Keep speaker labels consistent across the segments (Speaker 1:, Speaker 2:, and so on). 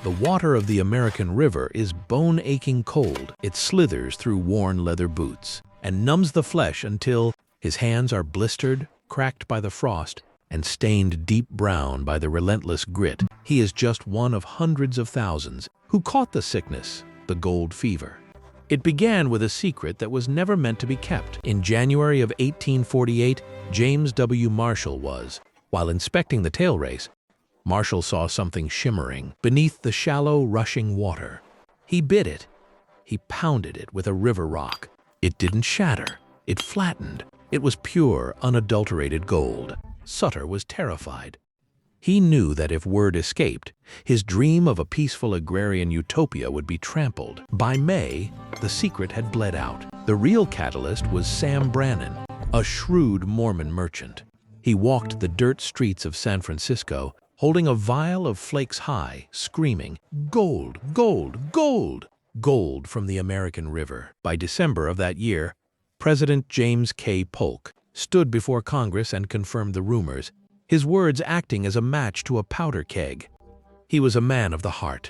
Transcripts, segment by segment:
Speaker 1: The water of the American River is bone-aching cold. It slithers through worn leather boots and numbs the flesh until his hands are blistered, cracked by the frost, and stained deep brown by the relentless grit. He is just one of hundreds of thousands who caught the sickness, the gold fever. It began with a secret that was never meant to be kept. In January of 1848, James W. Marshall while inspecting the tail race, Marshall saw something shimmering beneath the shallow, rushing water. He bit it. He pounded it with a river rock. It didn't shatter. It flattened. It was pure, unadulterated gold. Sutter was terrified. He knew that if word escaped, his dream of a peaceful agrarian utopia would be trampled. By May, the secret had bled out. The real catalyst was Sam Brannan, a shrewd Mormon merchant. He walked the dirt streets of San Francisco, holding a vial of flakes high, screaming, "Gold, gold, gold!" Gold from the American River. By December of that year, President James K. Polk stood before Congress and confirmed the rumors, his words acting as a match to a powder keg. He was a man of the heart.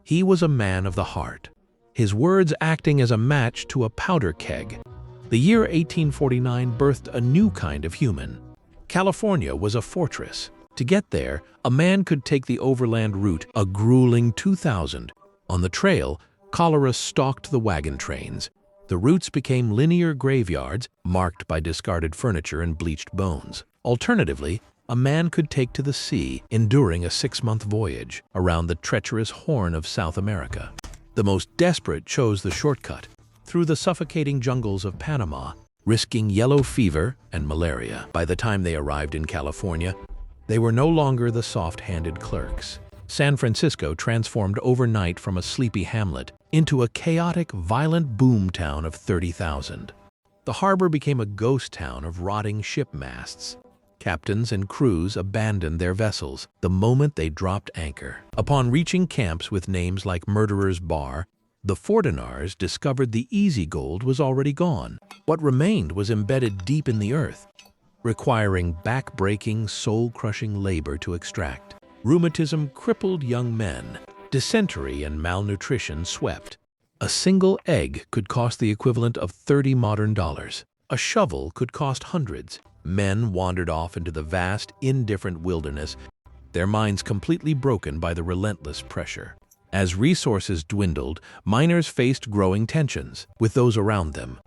Speaker 1: He was a man of the heart. His words acting as a match to a powder keg. The year 1849 birthed a new kind of human. California was a fortress. To get there, a man could take the overland route, a grueling 2,000. On the trail, cholera stalked the wagon trains. The routes became linear graveyards, marked by discarded furniture and bleached bones. Alternatively, a man could take to the sea, enduring a 6-month voyage around the treacherous Horn of South America. The most desperate chose the shortcut, through the suffocating jungles of Panama, risking yellow fever and malaria. By the time they arrived in California, they were no longer the soft-handed clerks. San Francisco transformed overnight from a sleepy hamlet into a chaotic, violent boom town of 30,000. The harbor became a ghost town of rotting ship masts. Captains and crews abandoned their vessels the moment they dropped anchor. Upon reaching camps with names like Murderer's Bar, the Fortinars discovered the easy gold was already gone. What remained was embedded deep in the earth, requiring back-breaking, soul-crushing labor to extract. Rheumatism crippled young men. Dysentery and malnutrition swept. A single egg could cost the equivalent of 30 modern dollars. A shovel could cost hundreds. Men wandered off into the vast, indifferent wilderness, their minds completely broken by the relentless pressure. As resources dwindled, miners faced growing tensions with those around them.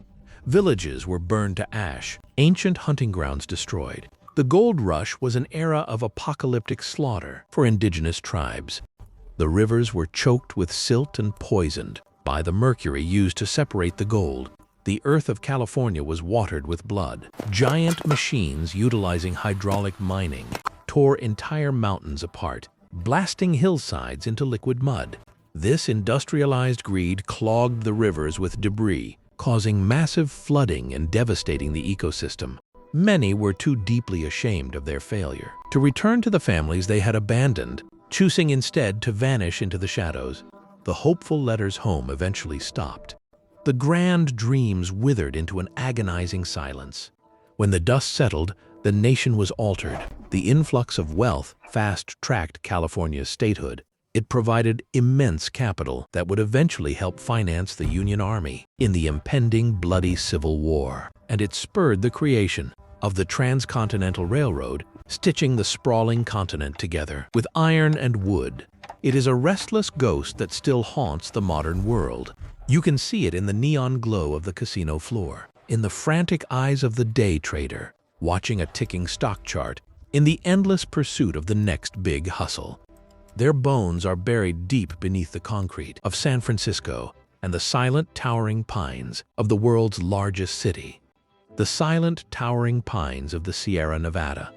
Speaker 1: Villages were burned to ash, ancient hunting grounds destroyed. The gold rush was an era of apocalyptic slaughter for indigenous tribes. The rivers were choked with silt and poisoned by the mercury used to separate the gold. The earth of California was watered with blood. Giant machines utilizing hydraulic mining tore entire mountains apart, blasting hillsides into liquid mud. This industrialized greed clogged the rivers with debris, causing massive flooding and devastating the ecosystem. Many were too deeply ashamed of their failure to return to the families they had abandoned, choosing instead to vanish into the shadows. The hopeful letters home eventually stopped. The grand dreams withered into an agonizing silence. When the dust settled, the nation was altered. The influx of wealth fast-tracked California's statehood. It provided immense capital that would eventually help finance the Union Army in the impending bloody Civil War. And it spurred the creation of the Transcontinental Railroad, stitching the sprawling continent together with iron and wood. It is a restless ghost that still haunts the modern world. You can see it in the neon glow of the casino floor, in the frantic eyes of the day trader, watching a ticking stock chart, in the endless pursuit of the next big hustle. Their bones are buried deep beneath the concrete of San Francisco and the silent, towering pines of the world's largest city. The silent, towering pines of the Sierra Nevada.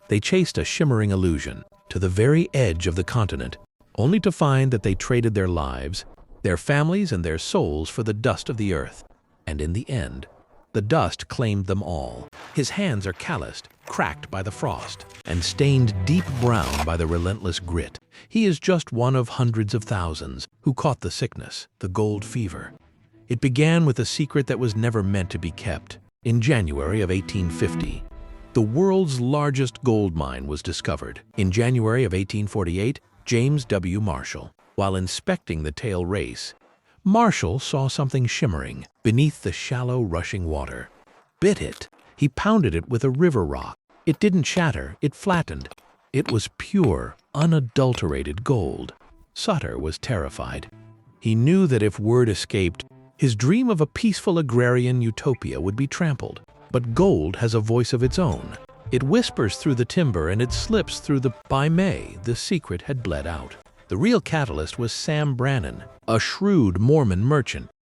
Speaker 1: They chased a shimmering illusion to the very edge of the continent, only to find that they traded their lives, their families, and their souls for the dust of the earth. And in the end, the dust claimed them all. His hands are calloused, cracked by the frost, and stained deep brown by the relentless grit. He is just one of hundreds of thousands who caught the sickness, the gold fever. It began with a secret that was never meant to be kept. In January of 1850, the world's largest gold mine was discovered. In January of 1848, James W. Marshall, While inspecting the tail race, Marshall saw something shimmering beneath the shallow, rushing water. Bit it. He pounded it with a river rock. It didn't shatter, it flattened. It was pure, unadulterated gold. Sutter was terrified. He knew that if word escaped, his dream of a peaceful agrarian utopia would be trampled. But gold has a voice of its own. It whispers through the timber and it slips through the... By May, the secret had bled out. The real catalyst was Sam Brannan, a shrewd Mormon merchant.